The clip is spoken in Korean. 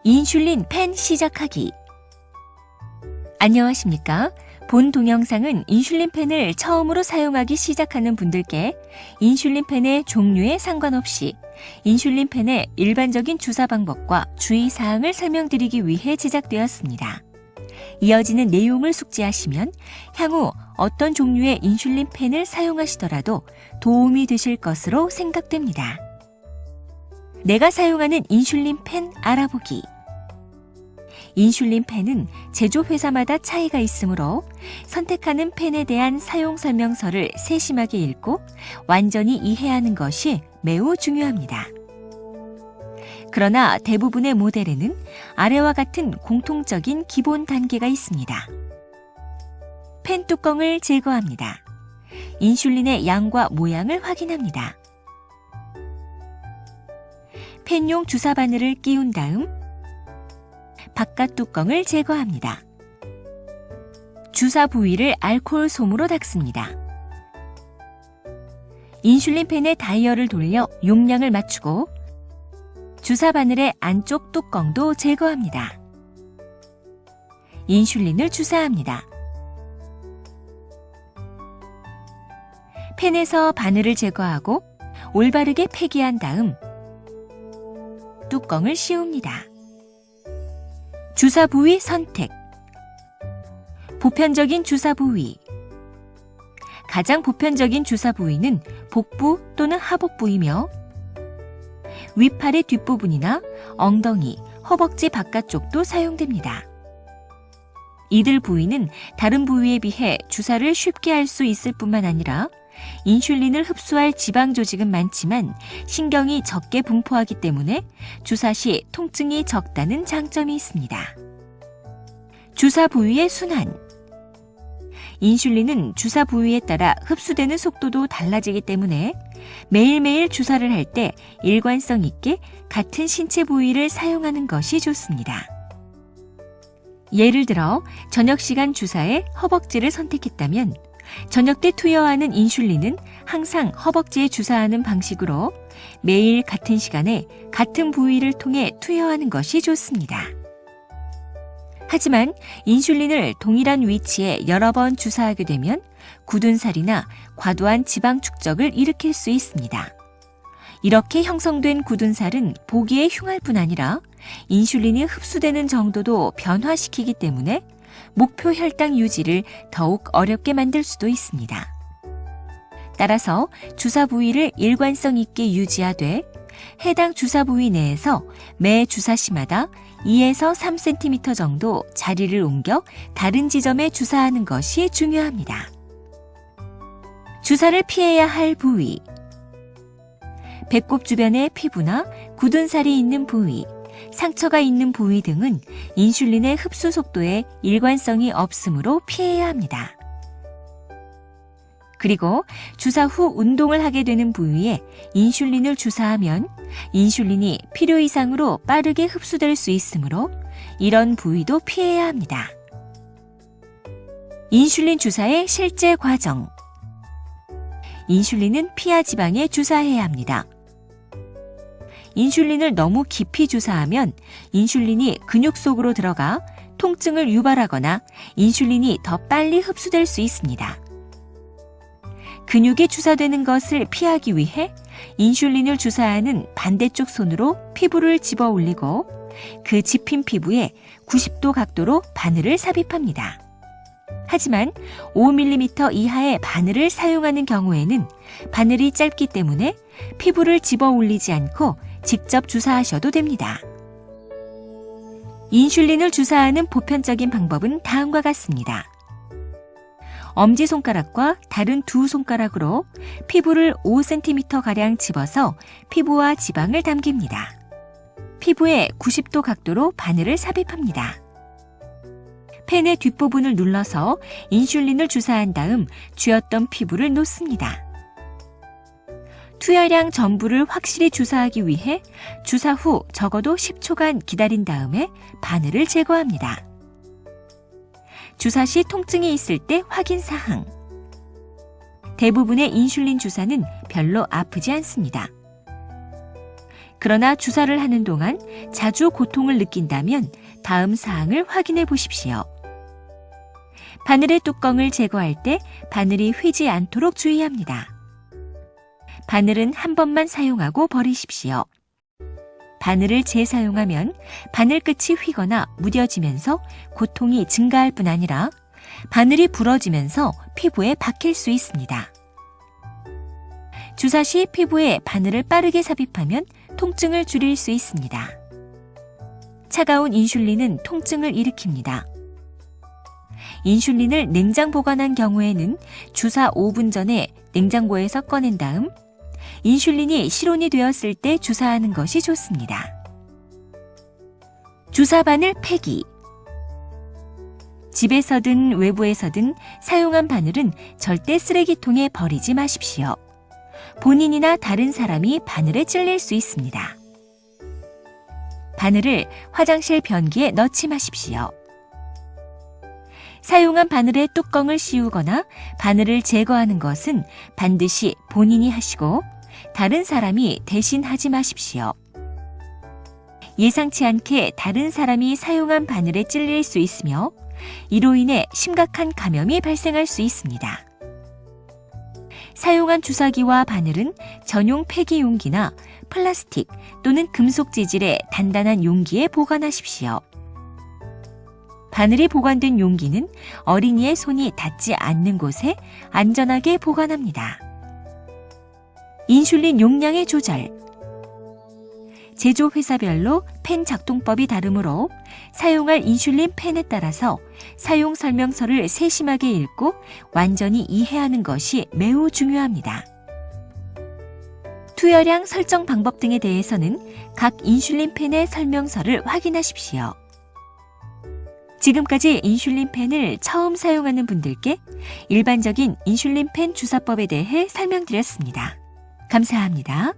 인슐린 펜 시작하기. 안녕하십니까? 본 동영상은 인슐린 펜을 처음으로 사용하기 시작하는 분들께 인슐린 펜의 종류에 상관없이 인슐린 펜의 일반적인 주사 방법과 주의사항을 설명드리기 위해 제작되었습니다. 이어지는 내용을 숙지하시면 향후 어떤 종류의 인슐린 펜을 사용하시더라도 도움이 되실 것으로 생각됩니다. 내가 사용하는 인슐린 펜 알아보기. 인슐린 펜은 제조회사마다 차이가 있으므로 선택하는 펜에 대한 사용 설명서를 세심하게 읽고 완전히 이해하는 것이 매우 중요합니다. 그러나 대부분의 모델에는 아래와 같은 공통적인 기본 단계가 있습니다. 펜 뚜껑을 제거합니다. 인슐린의 양과 모양을 확인합니다. 펜용 주사 바늘을 끼운 다음 바깥 뚜껑을 제거합니다. 주사 부위를 알코올 솜으로 닦습니다. 인슐린 펜의 다이얼을 돌려 용량을 맞추고 주사 바늘의 안쪽 뚜껑도 제거합니다. 인슐린을 주사합니다. 펜에서 바늘을 제거하고 올바르게 폐기한 다음 뚜껑을 씌웁니다. 주사 부위 선택. 보편적인 주사 부위. 가장 보편적인 주사 부위는 복부 또는 하복 부이며 위팔의 뒷부분이나 엉덩이, 허벅지 바깥쪽도 사용됩니다. 이들 부위는 다른 부위에 비해 주사를 쉽게 할 수 있을 뿐만 아니라 인슐린을 흡수할 지방 조직은 많지만 신경이 적게 분포하기 때문에 주사 시 통증이 적다는 장점이 있습니다. 주사 부위의 순환. 인슐린은 주사 부위에 따라 흡수되는 속도도 달라지기 때문에 매일매일 주사를 할 때 일관성 있게 같은 신체 부위를 사용하는 것이 좋습니다. 예를 들어 저녁 시간 주사에 허벅지를 선택했다면 저녁 때 투여하는 인슐린은 항상 허벅지에 주사하는 방식으로 매일 같은 시간에 같은 부위를 통해 투여하는 것이 좋습니다. 하지만 인슐린을 동일한 위치에 여러 번 주사하게 되면 굳은 살이나 과도한 지방 축적을 일으킬 수 있습니다. 이렇게 형성된 굳은 살은 보기에 흉할 뿐 아니라 인슐린이 흡수되는 정도도 변화시키기 때문에 목표 혈당 유지를 더욱 어렵게 만들 수도 있습니다. 따라서 주사 부위를 일관성 있게 유지하되 해당 주사 부위 내에서 매 주사 시마다 2에서 3cm 정도 자리를 옮겨 다른 지점에 주사하는 것이 중요합니다. 주사를 피해야 할 부위. 배꼽 주변의 피부나 굳은 살이 있는 부위, 상처가 있는 부위 등은 인슐린의 흡수 속도에 일관성이 없으므로 피해야 합니다. 그리고 주사 후 운동을 하게 되는 부위에 인슐린을 주사하면 인슐린이 필요 이상으로 빠르게 흡수될 수 있으므로 이런 부위도 피해야 합니다. 인슐린 주사의 실제 과정. 인슐린은 피하 지방에 주사해야 합니다. 인슐린을 너무 깊이 주사하면 인슐린이 근육 속으로 들어가 통증을 유발하거나 인슐린이 더 빨리 흡수될 수 있습니다. 근육에 주사되는 것을 피하기 위해 인슐린을 주사하는 반대쪽 손으로 피부를 집어 올리고 그 집힌 피부에 90도 각도로 바늘을 삽입합니다. 하지만 5mm 이하의 바늘을 사용하는 경우에는 바늘이 짧기 때문에 피부를 집어 올리지 않고 직접 주사하셔도 됩니다. 인슐린을 주사하는 보편적인 방법은 다음과 같습니다. 엄지손가락과 다른 두 손가락으로 피부를 5cm가량 집어서 피부와 지방을 당깁니다. 피부에 90도 각도로 바늘을 삽입합니다. 펜의 뒷부분을 눌러서 인슐린을 주사한 다음 쥐었던 피부를 놓습니다. 투여량 전부를 확실히 주사하기 위해 주사 후 적어도 10초간 기다린 다음에 바늘을 제거합니다. 주사 시 통증이 있을 때 확인 사항. 대부분의 인슐린 주사는 별로 아프지 않습니다. 그러나 주사를 하는 동안 자주 고통을 느낀다면 다음 사항을 확인해 보십시오. 바늘의 뚜껑을 제거할 때 바늘이 휘지 않도록 주의합니다. 바늘은 한 번만 사용하고 버리십시오. 바늘을 재사용하면 바늘 끝이 휘거나 무뎌지면서 고통이 증가할 뿐 아니라 바늘이 부러지면서 피부에 박힐 수 있습니다. 주사 시 피부에 바늘을 빠르게 삽입하면 통증을 줄일 수 있습니다. 차가운 인슐린은 통증을 일으킵니다. 인슐린을 냉장 보관한 경우에는 주사 5분 전에 냉장고에서 꺼낸 다음 인슐린이 실온이 되었을 때 주사하는 것이 좋습니다. 주사 바늘 폐기. 집에서든 외부에서든 사용한 바늘은 절대 쓰레기통에 버리지 마십시오. 본인이나 다른 사람이 바늘에 찔릴 수 있습니다. 바늘을 화장실 변기에 넣지 마십시오. 사용한 바늘의 뚜껑을 씌우거나 바늘을 제거하는 것은 반드시 본인이 하시고 다른 사람이 대신 하지 마십시오. 예상치 않게 다른 사람이 사용한 바늘에 찔릴 수 있으며 이로 인해 심각한 감염이 발생할 수 있습니다. 사용한 주사기와 바늘은 전용 폐기 용기나 플라스틱 또는 금속 재질의 단단한 용기에 보관하십시오. 바늘이 보관된 용기는 어린이의 손이 닿지 않는 곳에 안전하게 보관합니다. 인슐린 용량의 조절. 제조회사별로 펜 작동법이 다르므로 사용할 인슐린 펜에 따라서 사용 설명서를 세심하게 읽고 완전히 이해하는 것이 매우 중요합니다. 투여량 설정 방법 등에 대해서는 각 인슐린 펜의 설명서를 확인하십시오. 지금까지 인슐린 펜을 처음 사용하는 분들께 일반적인 인슐린 펜 주사법에 대해 설명드렸습니다. 감사합니다.